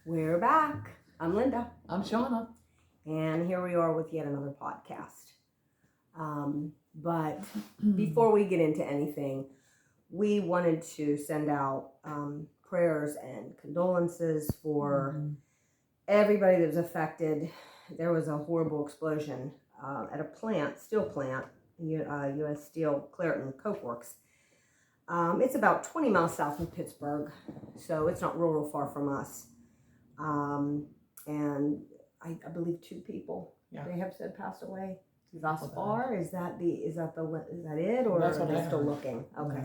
We're back. I'm Linda. I'm Shauna. And here we are with yet another podcast. But before we get into anything, we wanted to send out prayers and condolences for everybody that was affected. There was a horrible explosion at a steel plant, U.S. Steel Clairton Coke Works. It's about 20 miles south of Pittsburgh, so it's not real far from us. And I believe 2 people they have said passed away thus far. Is that it, or That's are what they I still heard. looking? Okay,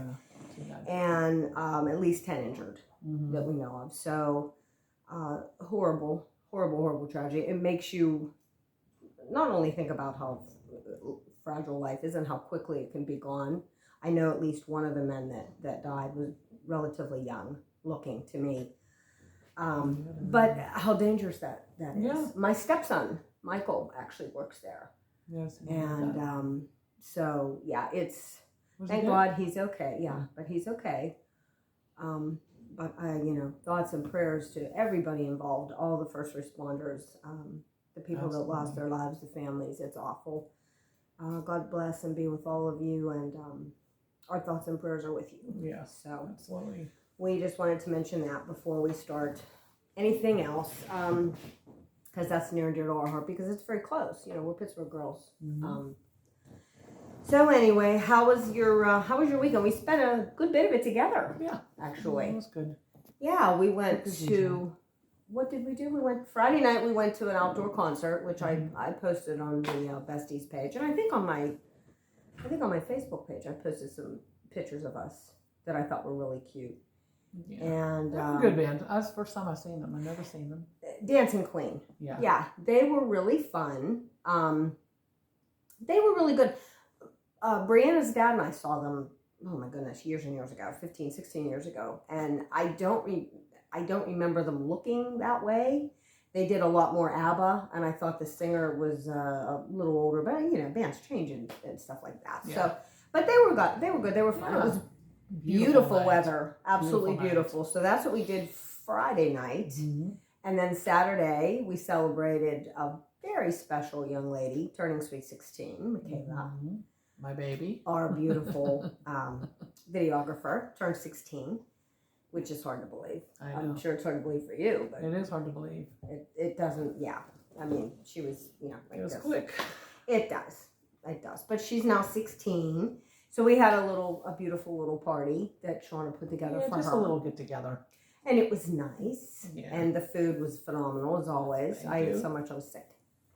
Yeah. and at least 10 injured that we know of. So horrible tragedy. It makes you not only think about how fragile life is and how quickly it can be gone. I know at least one of the men that died was relatively young looking to me. But how dangerous that is. Yeah. My stepson, Michael, actually works there. Yes. And so, yeah, thank he God he's okay. Yeah, but he's okay. But thoughts and prayers to everybody involved, all the first responders, the people Absolutely. that lost their lives, the families. It's awful. God bless and be with all of you, and our thoughts and prayers are with you. Yes. So absolutely. we just wanted to mention that before we start anything else, because that's near and dear to our heart, because it's very close. We're Pittsburgh girls. So anyway, how was your weekend? We spent a good bit of it together. Yeah, actually, it was good. Yeah, we went to. What did we do? We went Friday night. We went to an outdoor concert, which I posted on the Besties page, and I think on my Facebook page I posted some pictures of us that I thought were really cute. Yeah. And good band. That's the first time I've seen them. I've never seen them. Dancing Queen. Yeah, they were really fun. They were really good. Brianna's dad and I saw them, oh my goodness, years and years ago, 15, 16 years ago. And I don't remember them looking that way. They did a lot more ABBA, and I thought the singer was a little older, but bands change and stuff like that. Yeah. So, but they were good. They were fun. Yeah. It was beautiful weather, absolutely beautiful. So that's what we did Friday night. And then Saturday, we celebrated a very special young lady turning sweet 16, Michaela. My baby. Our beautiful videographer turned 16, which is hard to believe. I know. I'm sure it's hard to believe for you, but it is hard to believe. It doesn't, I mean, she was, it was quick. It does. But she's now 16. So we had a beautiful little party that Shauna put together for her. Just a little get together. And it was nice. Yeah. And the food was phenomenal, as always. I ate so much I was sick.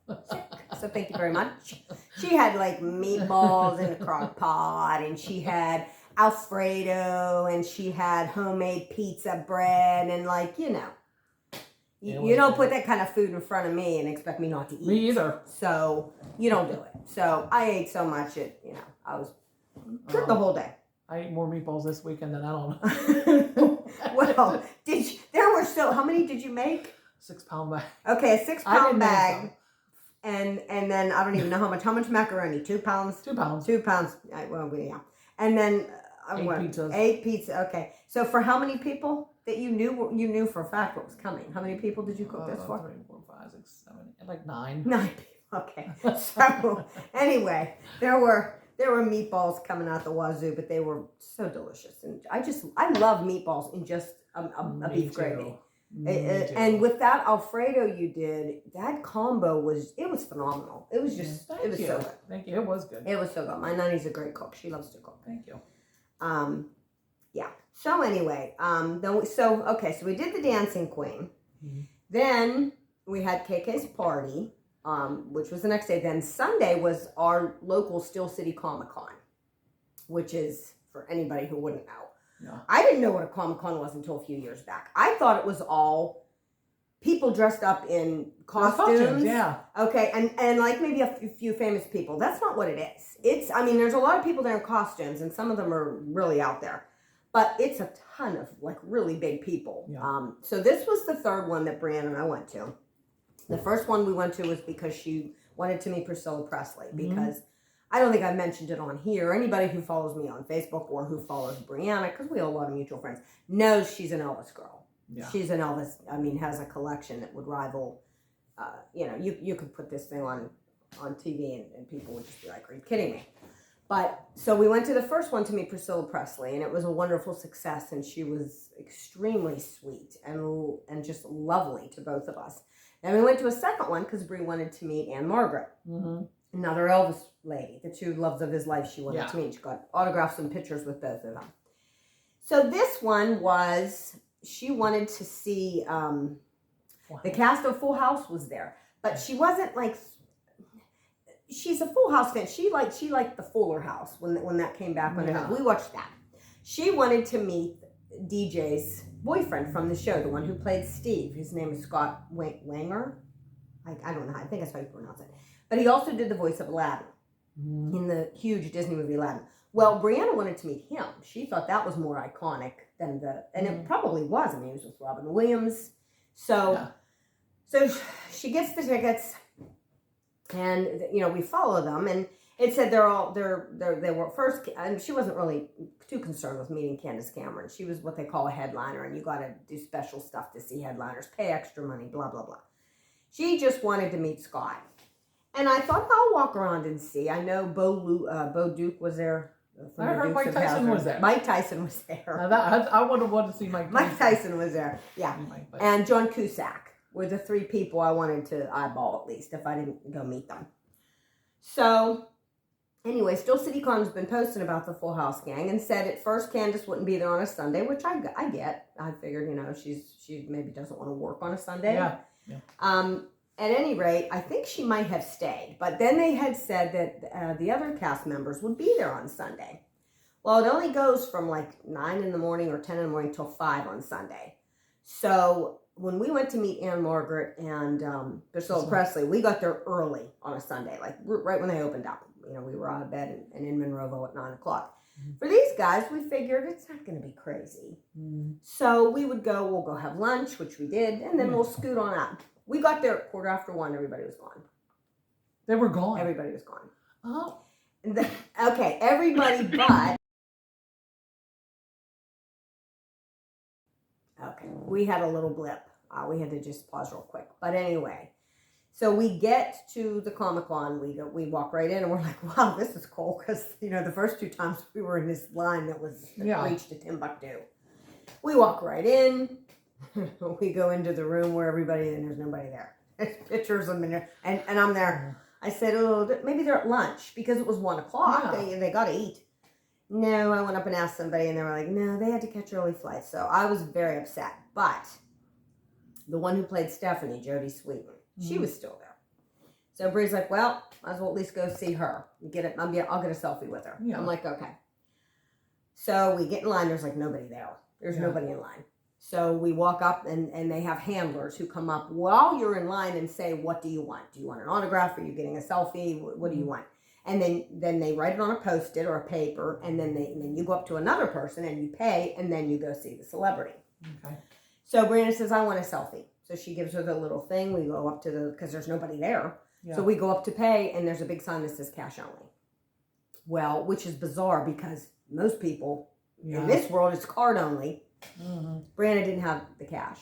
So thank you very much. She had like meatballs in a crock pot, and she had Alfredo, and she had homemade pizza bread, and you don't put that kind of food in front of me and expect me not to eat. Me either. So you don't do it. So I ate so much I was good the whole day. I ate more meatballs this weekend than I don't know. Well, how many did you make? 6-pound bag. Okay, a 6-pound bag. And then I don't even know how much macaroni. 2 pounds. 2 pounds. 2 pounds. Yeah. And then 8 pizzas. 8 pizza. Okay. So for how many people that you knew for a fact what was coming? How many people did you cook this for? 3, 4, 5, 6, 7, like 9. 9 people. Okay. So anyway, there were meatballs coming out the wazoo, but they were so delicious, and I love meatballs in just a beef gravy. And with that Alfredo you did, that combo was phenomenal. It was just so good. Thank you. It was good. It was so good. My nanny's a great cook. She loves to cook. Thank you. Yeah. So anyway, so we did the Dancing Queen. Then we had KK's party, which was the next day. Then Sunday was our local Steel City Comic-Con, which is, for anybody who wouldn't know, Yeah. I didn't know what a Comic-Con was until a few years back. I thought it was all people dressed up in costumes. Yeah. Okay, and like maybe a few famous people. That's not what it is. There's a lot of people there in costumes, and some of them are really out there. But it's a ton of like really big people. Yeah. So this was the third one that Brianna and I went to. The first one we went to was because she wanted to meet Priscilla Presley, because I don't think I mentioned it on here. Anybody who follows me on Facebook or who follows Brianna, because we have a lot of mutual friends, knows she's an Elvis girl. Yeah. She's an Elvis, has a collection that would rival, you could put this thing on TV and people would just be like, are you kidding me? But so we went to the first one to meet Priscilla Presley, and it was a wonderful success, and she was extremely sweet and just lovely to both of us. Then we went to a second one because Brie wanted to meet Anne Margaret, another Elvis lady, the two loves of his life she wanted to meet. She got autographs and pictures with both of them. So this one was, she wanted to see, the cast of Full House was there, but she wasn't like, she's a Full House fan. She liked the Fuller House when that came back. We watched that. She wanted to meet DJ's boyfriend from the show, the one who played Steve. His name is Scott Wanger. I don't know. I think that's how you pronounce it. But he also did the voice of Aladdin in the huge Disney movie Aladdin. Well, Brianna wanted to meet him. She thought that was more iconic than and it probably was. He was with Robin Williams. So she gets the tickets. And we follow them, and it said they were first. And she wasn't really too concerned with meeting Candace Cameron. She was what they call a headliner, and you got to do special stuff to see headliners, pay extra money, blah blah blah. She just wanted to meet Scott, and I thought I'll walk around and see. I know Bo Duke was there. I heard Mike Tyson was there. Mike Tyson was there. I would have wanted to see Mike Tyson. Mike Tyson was there. Yeah, and John Cusack were the three people I wanted to eyeball at least if I didn't go meet them. So anyway, Still City Con's been posting about the Full House gang and said at first Candace wouldn't be there on a Sunday, which I get. I figured, she maybe doesn't want to work on a Sunday. Yeah. At any rate, I think she might have stayed. But then they had said that the other cast members would be there on Sunday. Well, it only goes from like 9 in the morning or 10 in the morning till 5 on Sunday. So when we went to meet Anne Margaret and Priscilla Presley, we got there early on a Sunday, like right when they opened up. We were out of bed and in Monroeville at 9 o'clock. For these guys, we figured it's not going to be crazy. So we'll go have lunch, which we did, and then we'll scoot on up. We got there at 1:15. Everybody was gone. They were gone? Everybody was gone. Oh. Okay, everybody but... Okay, we had a little blip. We had to just pause real quick. But anyway, so we get to the Comic-Con. We walk right in, and we're like, wow, this is cool. Because, the first 2 times we were in this line that reached to Timbuktu. We walk right in. We go into the room where everybody, and there's nobody there. There's pictures of them in there. And I'm there. I said, oh, maybe they're at lunch. Because it was 1 o'clock. Yeah. They got to eat. No, I went up and asked somebody, and they were like, no, they had to catch early flights. So I was very upset. But the one who played Stephanie, Jodie Sweetin, she was still there. So Bree's like, well, might as well at least go see her. I'll get a selfie with her. Yeah. I'm like, okay. So we get in line. There's like nobody there. There's nobody in line. So we walk up, and they have handlers who come up while you're in line and say, what do you want? Do you want an autograph? Are you getting a selfie? What do you want? And then they write it on a Post-it or a paper, and then you go up to another person and you pay, and then you go see the celebrity. Okay. So Brianna says, I want a selfie. So she gives her the little thing. We go up to because there's nobody there. Yeah. So we go up to pay, and there's a big sign that says cash only. Well, which is bizarre because most people in this world, it's card only. Brianna didn't have the cash.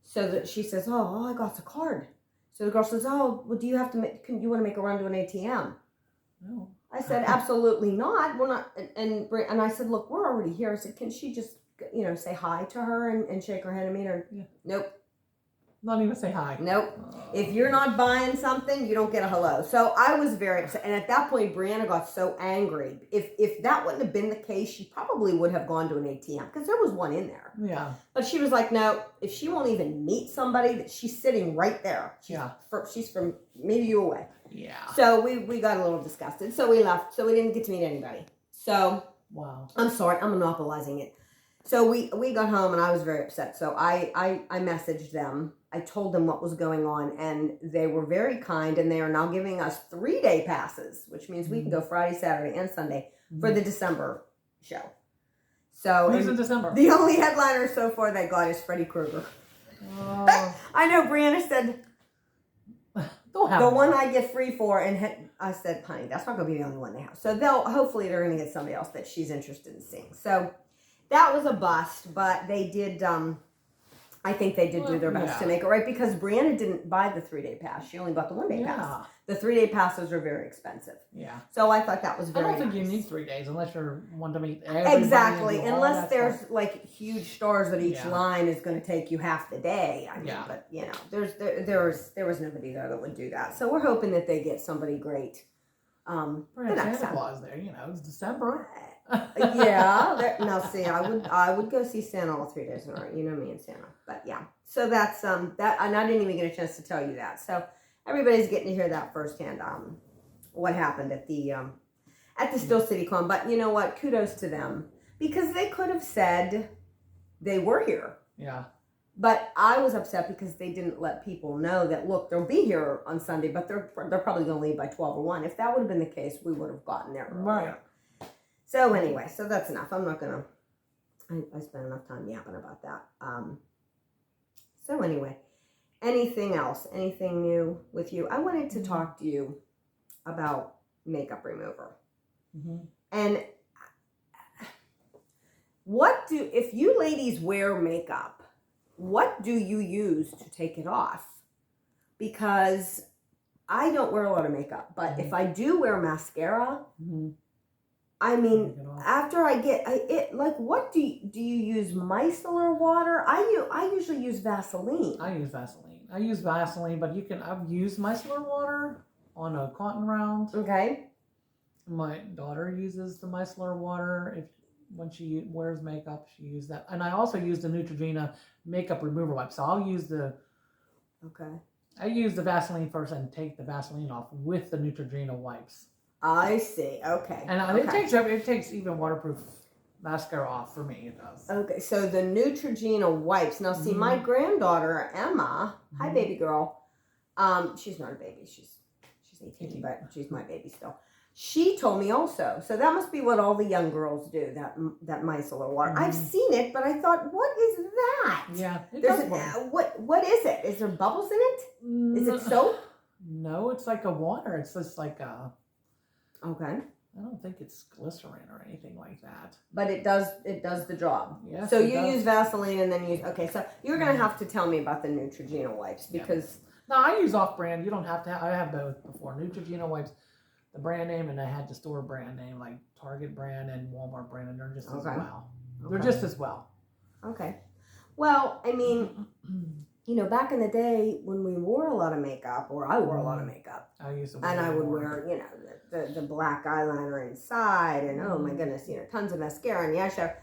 So she says, oh, I got the card. So the girl says, oh, well, do you want to make a run to an ATM? No. I said, absolutely not. We're not. And I said, look, we're already here. I said, can she just, say hi to her and shake her hand and meet her? Yeah. Nope. Not even say hi. Nope. If you're not buying something, you don't get a hello. So I was very upset. And at that point, Brianna got so angry. If that wouldn't have been the case, she probably would have gone to an ATM because there was one in there. Yeah. But she was like, no, if she won't even meet somebody, that she's sitting right there. She's from me to you away. Yeah. So we got a little disgusted. So we left. So we didn't get to meet anybody. So wow. I'm sorry. I'm monopolizing it. So we got home, and I was very upset. So I messaged them. I told them what was going on, and they were very kind, and they are now giving us 3-day passes, which means we can go Friday, Saturday, and Sunday for the December show. So who's in December? The only headliner so far they got is Freddy Krueger. I know. Brianna said the one I get free for, and I said, honey, that's not going to be the only one they have. So hopefully they're going to get somebody else that she's interested in seeing. So that was a bust, but they did I think they did do their best to make it right because Brianna didn't buy the 3-day pass. She only bought the 1-day pass. The 3-day passes are very expensive. Yeah. So I thought that was very I don't think nice. you need 3 days unless you're wanting to meet everybody. Exactly. Unless there's stuff. like huge stores that each line is going to take you half the day. I mean, but you know, there was nobody there that would do that. So we're hoping that they get somebody great. The next Santa Claus there, you know, it's December. Now see, I would go see Santa all 3 days in a row. You know me and Santa, but yeah. So that's that, and I didn't even get a chance to tell you that. So everybody's getting to hear that firsthand. What happened at the Still City Con? But you know what? Kudos to them because they could have said they were here. Yeah. But I was upset because they didn't let people know that, look, they'll be here on Sunday, but they're probably going to leave by 12 or 1. If that would have been the case, we would have gotten there earlier. Right. So anyway, so that's enough. I'm not going to, I spent enough time yapping about that. So anyway, anything else? Anything new with you? I wanted to talk to you about makeup remover. Mm-hmm. And if you ladies wear makeup, what do you use to take it off? Because I don't wear a lot of makeup, but if I do wear mascara, I mean, after I get it, like, what do you use? Micellar water? I usually use Vaseline. I use Vaseline, but I've used micellar water on a cotton round. Okay. My daughter uses the micellar water when she wears makeup. She uses that, and I also use the Neutrogena makeup remover wipe. So I'll use I use the Vaseline first and take the Vaseline off with the Neutrogena wipes. I see. Okay. And it takes even waterproof mascara off for me. It does. Okay. So the Neutrogena wipes. Now, see, my granddaughter Emma. Hi, baby girl. She's not a baby. She's 18, but she's my baby still. She told me also. So that must be what all the young girls do. That micellar water. I've seen it, but I thought, what is that? Yeah. What is it? Is there bubbles in it? Is it soap? No, it's like a water. It's just like a. Okay. I don't think it's glycerin or anything like that. But it does the job. Yes. So you use Vaseline and then so you're gonna have to tell me about the Neutrogena wipes because. No, I use off-brand. You don't have to. I have both before. Neutrogena wipes, the brand name, and I had the store brand name like Target brand and Walmart brand, and they're just as well. They're just as well. Okay. Well, I mean, back in the day when we wore a lot of makeup, or I wore a lot of makeup, I would wear, the black eyeliner inside, and oh my goodness, tons of mascara and the eyeshadow.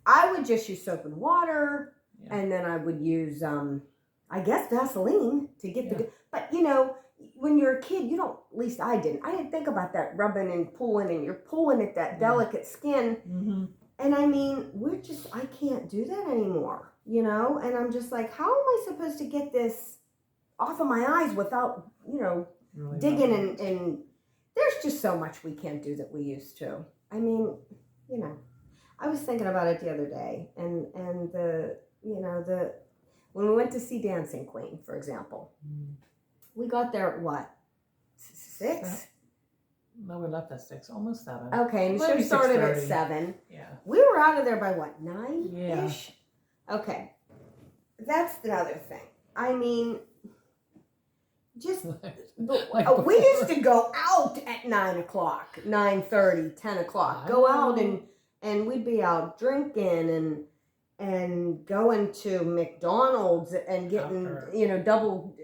I would just use soap and water, and then I would use, I guess, Vaseline to get the. But when you're a kid, at least I didn't. I didn't think about that rubbing and pulling, and you're pulling at that delicate skin. Mm-hmm. And I mean, I can't do that anymore, and I'm just like, how am I supposed to get this off of my eyes without, really digging and there's just so much we can't do that we used to. I mean, I was thinking about it the other day and when we went to see Dancing Queen, for example, we got there at what? 6? No, we left at 6, almost 7. Okay, and the show started at 7. Yeah. We were out of there by what, 9-ish? Yeah. Okay. That's the other thing. I mean, just, we used to go out at 9 o'clock, 9:30, 10 o'clock. Go out and we'd be out drinking and going to McDonald's and getting, double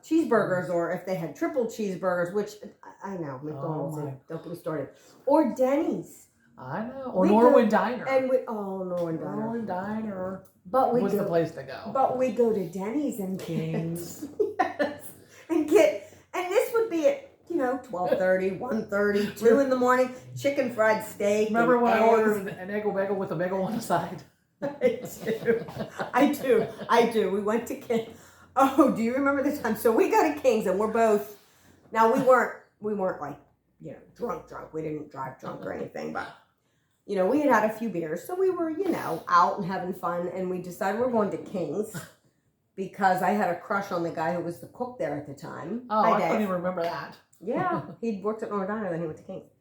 cheeseburgers, or if they had triple cheeseburgers, which I know McDonald's, don't get me started, or Denny's. I know, or Norwood Diner. Norwood Diner. But was the place to go. But we go to Denny's and Kings. Yes, and this would be at 12:30, 1:30, 2 in the morning, chicken fried steak. Remember when I ordered an egg bagel with a bagel on the side? I do. We went to King. Oh, do you remember the time? So we go to King's and we're both. Now we weren't like drunk. We didn't drive drunk or anything, but we had a few beers, so we were out and having fun, and we decided we're going to King's because I had a crush on the guy who was the cook there at the time. Oh, I couldn't even remember that. Yeah, he'd worked at Norwood Diner, then he went to King's.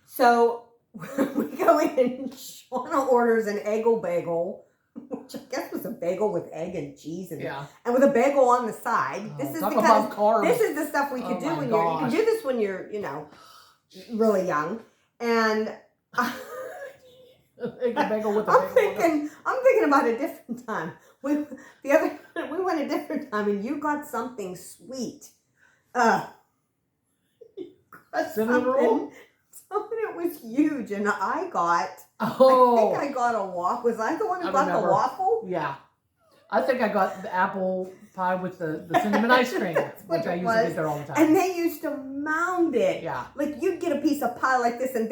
So we go in and Shauna orders an egg bagel which I guess was a bagel with egg and cheese and Yeah. and with a bagel on the side. Oh, This is talk the about kind of carbs. this is the stuff we could Oh do my when you can gosh. do this when you're really young. And Bagel with a I'm bagel. thinking about a different time. We went a different time, and you got something sweet. You got Cinnamon roll? something that was huge, and I got. Oh. I think I got a waffle. Was I the one who I got remember. the waffle? Yeah. I think I got the apple pie with the cinnamon ice cream, That's what which I it used to was. get there all the time. And they used to mound it. Yeah. Like you'd get a piece of pie like this, and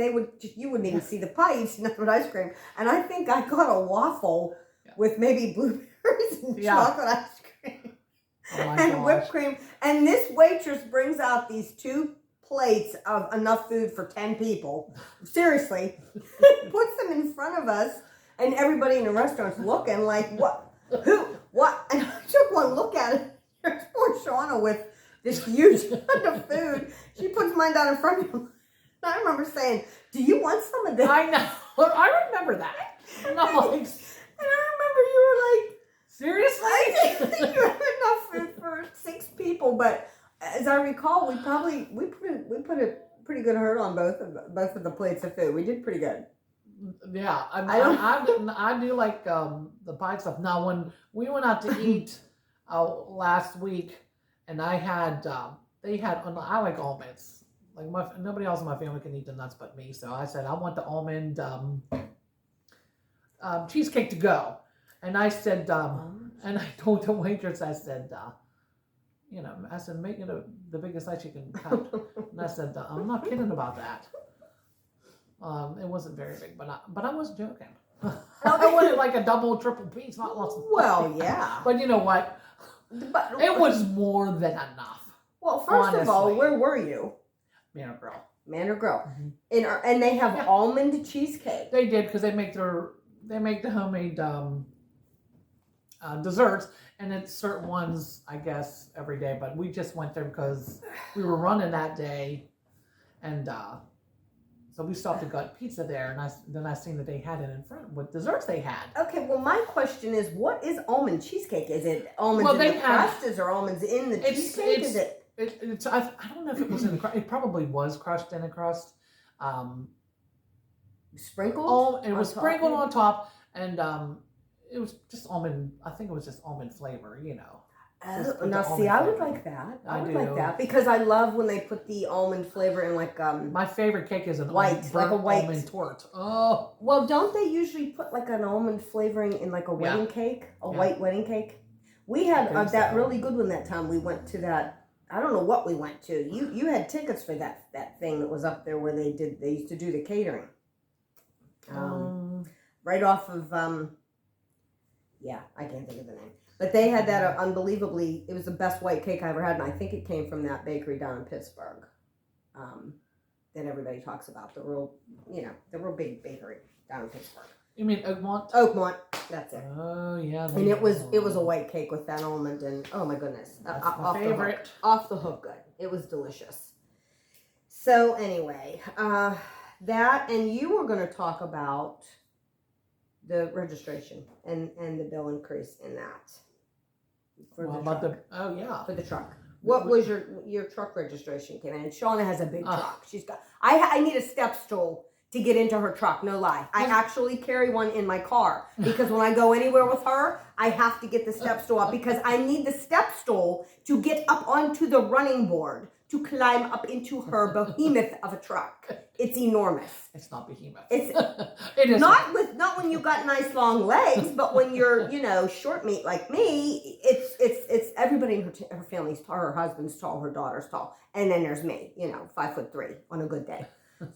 you wouldn't even see the pie. You'd see nothing but ice cream. And I think I got a waffle with maybe blueberries and chocolate ice cream and whipped cream. And this waitress brings out these 2 plates of enough food for 10 people. Seriously, puts them in front of us, and everybody in the restaurant's looking like, what? Who? What? And I took one look at it. There's poor Shauna with this huge amount of food. She puts mine down in front of me. I remember saying, "Do you want some of this?" I know. I remember that. And I'm like, and I remember you were like, seriously? I think you have enough food for 6 people. But as I recall, we put a pretty good hurt on both of the plates of food. We did pretty good. Yeah, I do like the pie stuff. Now, when we went out to eat last week, and I had I like almonds. Like nobody else in my family can eat the nuts but me, so I said I want the almond cheesecake to go, and I said and I told the waitress, I said make it the biggest slice you can cut, and I said I'm not kidding about that. It wasn't very big, but I was joking. I wanted like a double, triple piece, not lots of. Well, yeah. But you know what? But it was more than enough. Well, first of all, where were you? Manor Grill. Manor Grill. Mm-hmm. And they have almond cheesecake. They did, because they make the homemade desserts, and it's certain ones, I guess, every day. But we just went there because we were running that day, and. So we stopped and got pizza there, and then I seen that they had it in front. What desserts they had? Okay, well, my question is, what is almond cheesecake? Is it almonds in the crust? Is there almonds in the cheesecake? It's I don't know if it was in the crust. It probably was crushed in the crust. Sprinkled? It was sprinkled on top, and it was just almond. I think it was just almond flavor, Now, see, I would like that. I would like that because I love when they put the almond flavor in, like my favorite cake is a white almond torte. Oh, well, don't they usually put like an almond flavoring in like a wedding cake, white wedding cake? We had that really good one that time. We went to that. I don't know what we went to. You had tickets for that thing that was up there where they used to do the catering. Right off of I can't think of the name. But they had that unbelievably, it was the best white cake I ever had, and I think it came from that bakery down in Pittsburgh that everybody talks about, the real big bakery down in Pittsburgh. You mean Oakmont? Oakmont, that's it. Oh, yeah. And it was a white cake with that almond, and oh my goodness. That's my favorite. Off the hook good. It was delicious. So anyway, that, and you were going to talk about the registration and the bill increase in that. For the truck. What was your truck registration, Kim? And Shauna has a big truck. She's got. I need a step stool to get into her truck. No lie. I actually carry one in my car because when I go anywhere with her, I have to get the step stool up because I need the step stool to get up onto the running board to climb up into her behemoth of a truck. It's enormous. It's not behemoth. It is not when you got nice long legs, but when you're short meat like me. It's everybody in her family's tall. Her husband's tall. Her daughter's tall, and then there's me. 5'3" on a good day.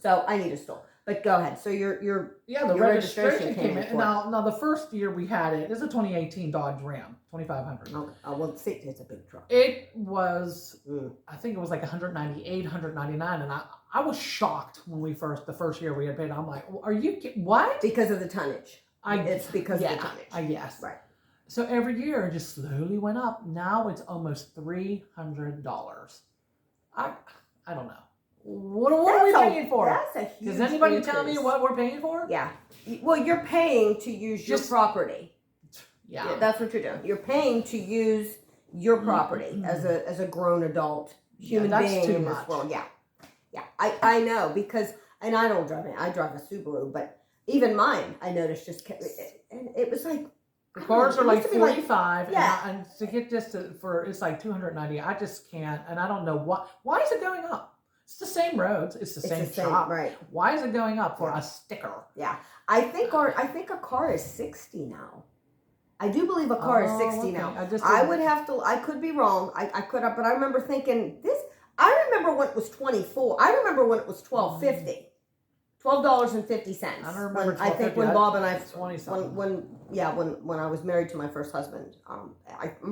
So I need a stool. But go ahead. So your registration came in. Now the first year we had it is a 2018 Dodge Ram 2500. Okay. Well, see, it's a big truck. It was, I think it was like 198, 199, and I was shocked when the first year we had paid. I'm like, are you what? Because of the tonnage. It's because of the tonnage. I guess. Right. So every year it just slowly went up. Now it's almost $300. I don't know. What are we paying for? That's a huge Does anybody increase. tell me what we're paying for? Yeah. Well, you're paying to use your property. Yeah. That's what you're doing. You're paying to use your property as a grown adult human being too in much. this world. Yeah. I know because, and I don't drive it. I drive a Subaru, but even mine, I noticed and it was like, the cars are like 45, yeah. and to get this it's like 290. I just can't, and I don't know why is it going up? It's the same roads, it's the same shop, right? Why is it going up for a sticker? Yeah, I think a car is 60 now. I do believe a car is 60 now. I would have to. I could be wrong. I could have, but I remember thinking this. I remember when it was 24. I remember when it was $12.50. $12.50. I don't remember. I think when Bob and I 20 something. When I was married to my first husband, I'm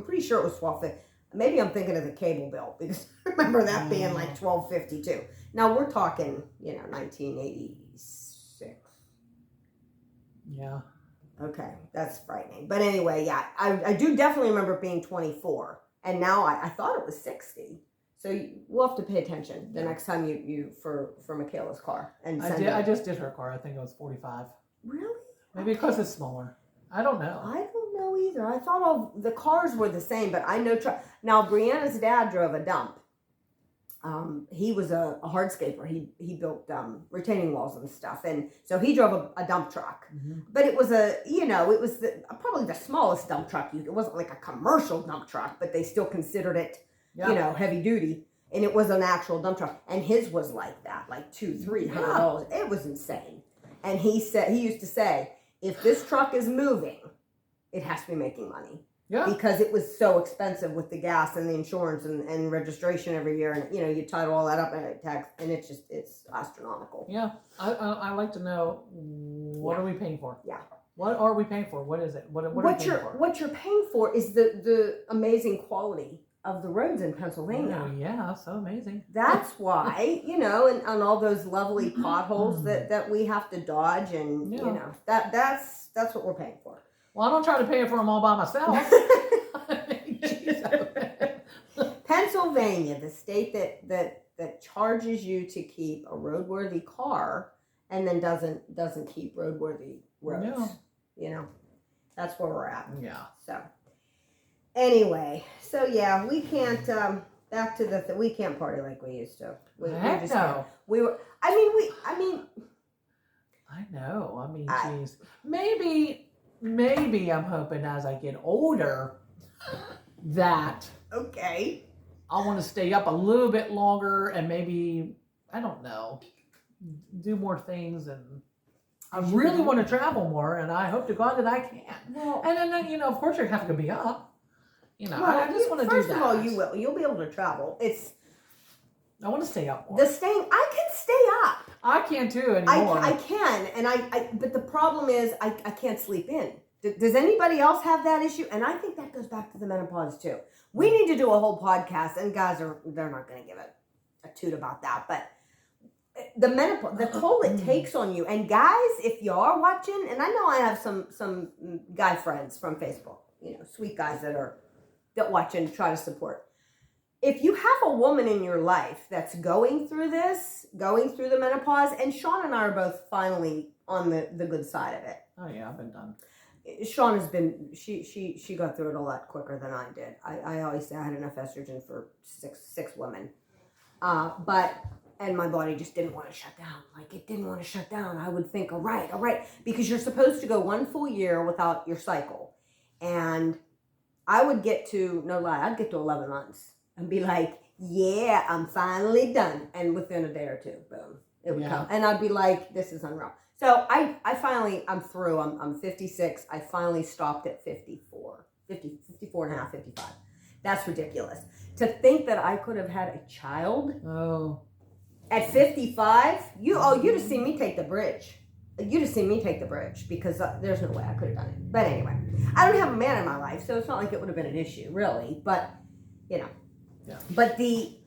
pretty sure it was $12.50. Maybe I'm thinking of the cable bill because I remember that being like $12.50 too. Now we're talking, 1986. Yeah. Okay, that's frightening. But anyway, yeah, I do definitely remember it being 24, and now I thought it was 60. So we'll have to pay attention the next time you for Michaela's car. And I just did her car. I think it was 45. Really? Maybe because it's smaller. I don't know. I don't know either. I thought all the cars were the same, but I know. Now, Brianna's dad drove a dump. He was a hardscaper. He built retaining walls and stuff, and so he drove a dump truck. Mm-hmm. But it was probably the smallest dump truck. It wasn't like a commercial dump truck, but they still considered it, heavy duty. And it was an actual dump truck, and his was like that, like $200-$300. It was insane. And he used to say, if this truck is moving, it has to be making money. Yeah. Because it was so expensive with the gas and the insurance and registration every year, and you title all that up in tax, and it's astronomical. Yeah, I like to know what are we paying for? Yeah. What are we paying for? What is it? What are we paying for? What you're paying for is the amazing quality of the roads in Pennsylvania. Oh yeah, so amazing. That's why, and all those lovely potholes that we have to dodge, and that's what we're paying for. Well, I don't try to pay for them all by myself. Pennsylvania, the state that charges you to keep a roadworthy car and then doesn't keep roadworthy roads. Yeah. That's where we're at. Yeah. So anyway, yeah, we can't back to we can't party like we used to. We just no. can't. We were. I mean. I know. I mean, geez. Maybe I'm hoping as I get older that okay. I want to stay up a little bit longer and maybe, I don't know, do more things, and I really want to travel more, and I hope to God that I can. Well, and then of course you're having to be up. Well, I just want to do that. First of all, you will. You'll be able to travel. I want to stay up more. I can stay up. I can too anymore. I can, and but the problem is I can't sleep in. Does anybody else have that issue? And I think that goes back to the menopause too. We need to do a whole podcast, and guys they're not going to give a toot about that, but the menopause, the toll it takes on you. And guys, if you are watching, and I know I have some guy friends from Facebook, sweet guys that watch and try to support. If you have a woman in your life that's going through the menopause, and Sean and I are both finally on the good side of it. Oh yeah, I've been done. Sean has been, she got through it a lot quicker than I did. I always say I had enough estrogen for six women. And my body just didn't want to shut down. Like, it didn't want to shut down. I would think, all right. Because you're supposed to go 1 full year without your cycle. And I would get to, no lie, I'd get to 11 months and be like, yeah, I'm finally done. And within a day or two, boom, it would come. And I'd be like, this is unreal. So I finally, I'm through. I'm 56. I finally stopped at 54 and a half, 55. That's ridiculous. To think that I could have had a child at 55, you'd have seen me take the bridge. You'd have seen me take the bridge because there's no way I could have done it. But anyway, I don't have a man in my life, so it's not like it would have been an issue, really. But, Yeah. But see,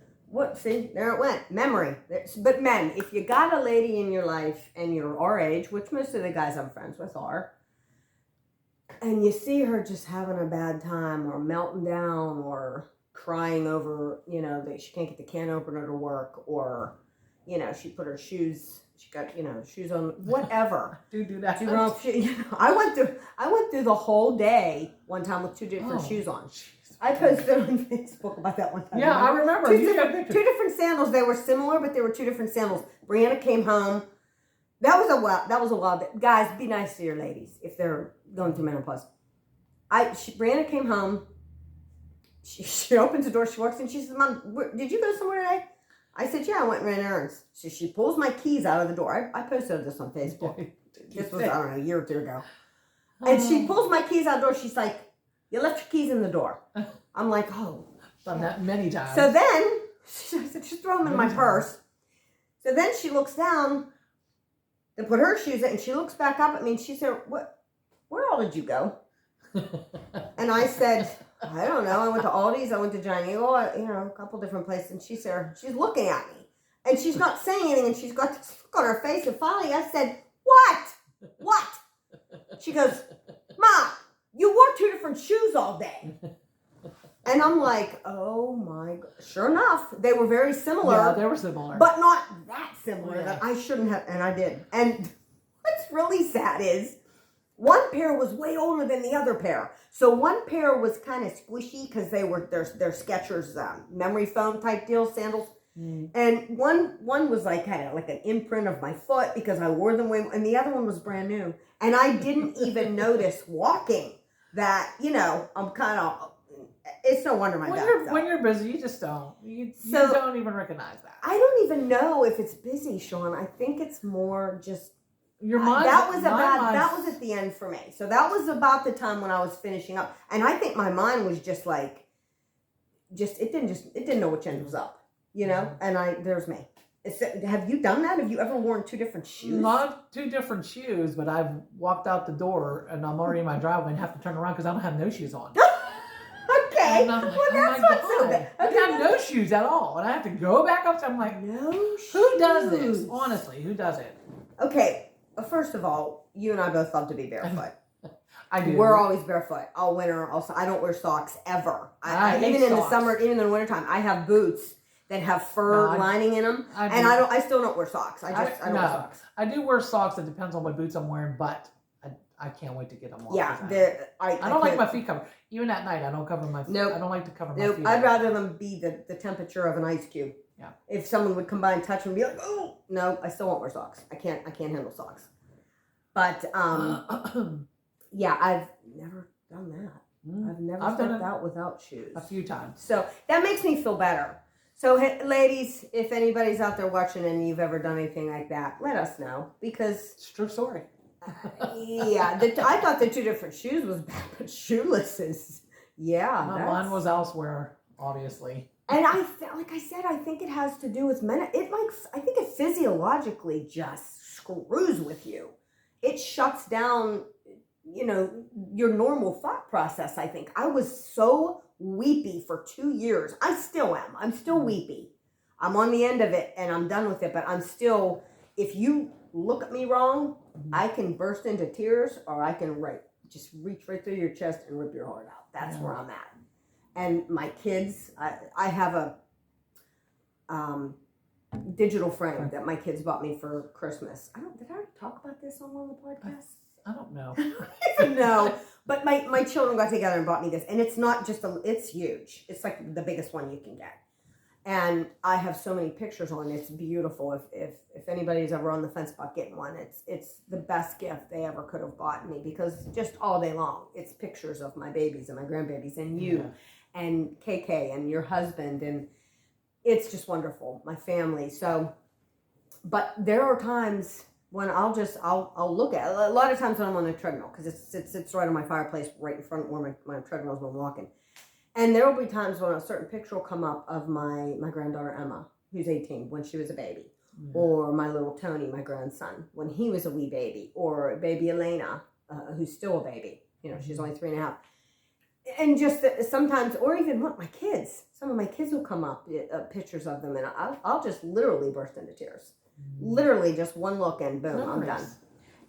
there it went. Memory. But men, if you got a lady in your life and you're our age, which most of the guys I'm friends with are, and you see her just having a bad time or melting down or crying over, that she can't get the can opener to work, or, she put her shoes She got, shoes on, whatever. Do that. I went through the whole day one time with 2 different shoes on. Jeez. I posted on Facebook about that one time. Yeah, I remember. Two different sandals. They were similar, but they were 2 different sandals. Brianna came home. That was a while. Guys, be nice to your ladies if they're going through menopause. Brianna came home. She opens the door. She walks in. She says, "Mom, did you go somewhere today?" I said, "Yeah, I went and ran errands." So she pulls my keys out of the door. I posted this on Facebook. This was, I don't know, a year or 2 ago. And she pulls my keys out the door. She's like, "You left your keys in the door." I'm like, "Oh." Done that many times. So then, she said, "Just throw them in my purse." So then she looks down to put her shoes in, and she looks back up at me, and she said, where all did you go?" And I said, "I don't know. I went to Aldi's. I went to Giant Eagle. A couple different places." And she's looking at me, and she's not saying anything, and she's got this look on her face. And finally, I said, "What?" She goes, "Mom, you wore 2 different shoes all day." And I'm like, "Oh my God." Sure enough, they were very similar. Yeah, they were similar. But not that similar that I shouldn't have, and I did. And what's really sad is one pair was way older than the other pair. So one pair was kind of squishy because they're Skechers memory foam type deal sandals. And one was like kind of like an imprint of my foot because I wore them way, and the other one was brand new. And I didn't even notice walking that, I'm kind of, it's no wonder my back. When you're busy, you just don't. You don't even recognize that. I don't even know if it's busy, Sean. I think it's more just your mind. That was at the end for me. So that was about the time when I was finishing up, and I think my mind was just like, it didn't know which end was up, And there's me. Have you done that? Have you ever worn 2 different shoes? Not 2 different shoes, but I've walked out the door and I'm already in my driveway and have to turn around because I don't have no shoes on. Okay. And I'm like, that's not so bad. I have no shoes at all, and I have to go back up. So I'm like, no shoes. Who does this? Honestly, who does it? Okay. First of all, you and I both love to be barefoot. I do. We're always barefoot all winter. Also, I don't wear socks ever. I even in the summer, even in the wintertime, I have boots that have fur lining in them, I still don't wear socks. I don't wear socks. I do wear socks. It depends on what boots I'm wearing, but I can't wait to get them off. Yeah, I don't like my feet covered. Even at night, I don't cover my feet. Nope. I don't like to cover my feet. I'd rather them be the temperature of an ice cube. Yeah. If someone would come by and touch me and be like, "Oh," no, I still won't wear socks. I can't handle socks. But yeah, I've never done that. I've never stepped out without shoes. A few times. So that makes me feel better. So, ladies, if anybody's out there watching and you've ever done anything like that, let us know, because it's a true story. Yeah, I thought the 2 different shoes was bad, but shoelesses, yeah. Mine was elsewhere, obviously. And like I said, I think it has to do with men. I think it physiologically just screws with you. It shuts down, your normal thought process. I think I was so weepy for 2 years. I still am. I'm still weepy. I'm on the end of it and I'm done with it, but I'm still, if you look at me wrong, I can burst into tears, or I can just reach right through your chest and rip your heart out. That's where I'm at. And my kids, I have a digital frame that my kids bought me for Christmas. Did I talk about this on one of the podcasts? I don't know. No, but my children got together and bought me this, and it's not just it's huge. It's like the biggest one you can get. And I have so many pictures on it. It's beautiful. If anybody's ever on the fence about getting one, it's the best gift they ever could have bought me, because just all day long, it's pictures of my babies and my grandbabies and you and KK and your husband, and it's just wonderful. My family. So, but there are times when I'll look at it. A lot of times when I'm on the treadmill, because it sits right on my fireplace, right in front where my treadmill is when I'm walking. And there will be times when a certain picture will come up of my granddaughter Emma, who's 18, when she was a baby. Or my little Tony, my grandson, when he was a wee baby. Or baby Elena, who's still a baby. She's only 3.5. And just sometimes, or even my kids. Some of my kids will come up, pictures of them, and I'll just literally burst into tears. Literally just one look and boom, I'm done.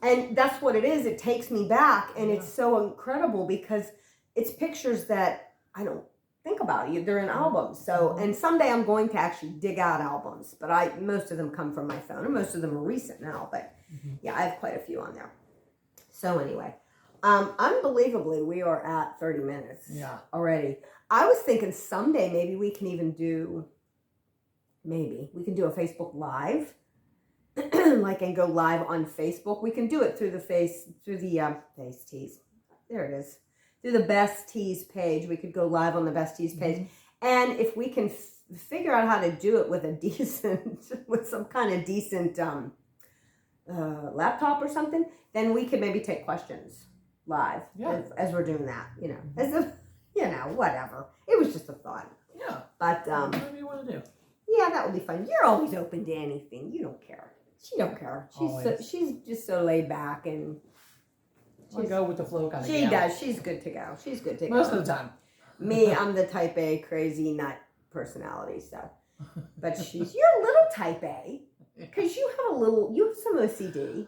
And that's what it is. It takes me back, and it's so incredible because it's pictures that I don't think about it. They're in albums. So, and someday I'm going to actually dig out albums, but most of them come from my phone, and most of them are recent now. But yeah, I have quite a few on there. So anyway, unbelievably, we are at 30 minutes already. I was thinking someday maybe we can even do, a Facebook Live, like, and go live on Facebook. We can do it through the Face Tees. There it is. Through the Best Tees page. We could go live on the Best Tees page. And if we can figure out how to do it with with some kind of decent laptop or something, then we could maybe take questions live as we're doing that, as if, whatever. It was just a thought. Yeah. But, whatever you want to do. Yeah, that would be fun. You're always open to anything. You don't care. She don't care. She's just so laid back, and she'll go with the flow kind of She does. She's good to go. She's good to go. Most of the time. Me, I'm the type A crazy nut personality, so. But you're a little type A, because you have some OCD.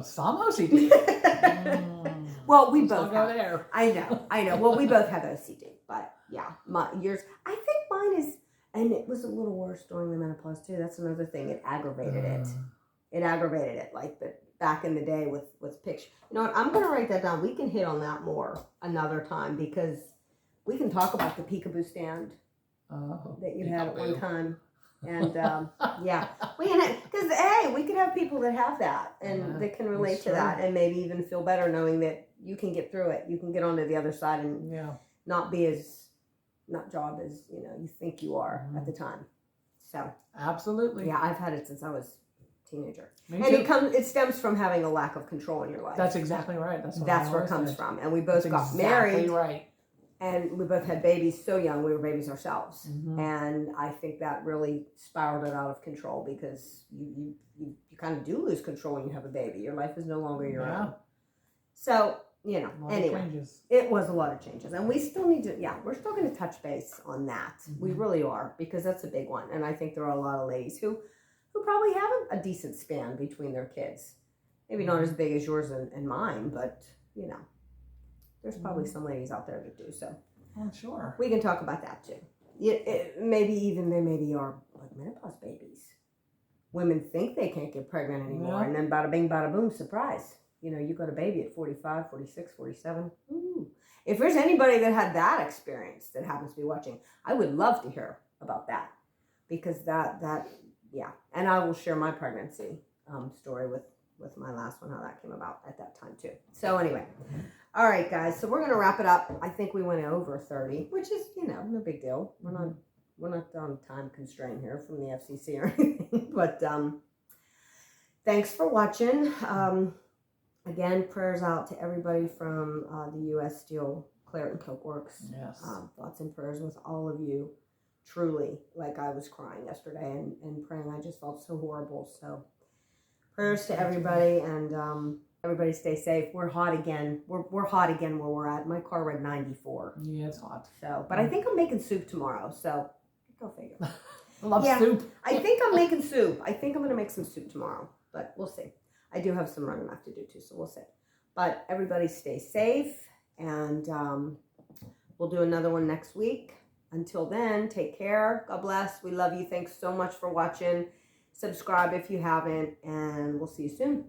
Some OCD. Well, we both go there. I know. Well, we both have OCD, but yeah, yours. I think mine is, and it was a little worse during the menopause too. That's another thing. It aggravated it. It aggravated it, like back in the day with pictures. You know what? I'm gonna write that down. We can hit on that more another time, because we can talk about the peekaboo stand that you had at one time. And yeah, because we could have people that have that and that can relate to that, and maybe even feel better knowing that you can get through it. You can get onto the other side and not be as nut job as you think you are at the time. So absolutely, yeah, I've had it since I was a teenager, Me and too. it stems from having a lack of control in your life. That's exactly right. That's where it comes from. And we both got married. Right. And we both had babies so young. We were babies ourselves. And I think that really spiraled it out of control, because you kind of do lose control when you have a baby. Your life is no longer your own. So, anyway, it was a lot of changes. And we still need to, we're still going to touch base on that. We really are, because that's a big one. And I think there are a lot of ladies who probably have a decent span between their kids. Maybe not as big as yours and mine, but, there's probably some ladies out there that do. So I'm sure we can talk about that too. Maybe they are like menopause babies. Women think they can't get pregnant anymore, and then bada bing, bada boom, surprise. You got a baby at 45, 46, 47. Ooh. If there's anybody that had that experience that happens to be watching, I would love to hear about that, because that and I will share my pregnancy story with my last one, how that came about at that time too. So anyway. All right, guys. So we're going to wrap it up. I think we went over 30, which is, no big deal. We're not on time constraint here from the FCC or anything. But thanks for watching. Again, prayers out to everybody from the U.S. Steel, Claret and Coke Works. Yes. Thoughts and prayers with all of you. Truly, like I was crying yesterday and praying. I just felt so horrible. So prayers to everybody, and everybody stay safe. We're hot again. We're hot again where we're at. My car read 94. Yeah, it's hot. So, but I think I'm making soup tomorrow. So, go figure. I love soup. I think I'm making soup. I think I'm going to make some soup tomorrow, but we'll see. I do have some running left to do too, so we'll see. But everybody stay safe, and we'll do another one next week. Until then, take care. God bless. We love you. Thanks so much for watching. Subscribe if you haven't, and we'll see you soon.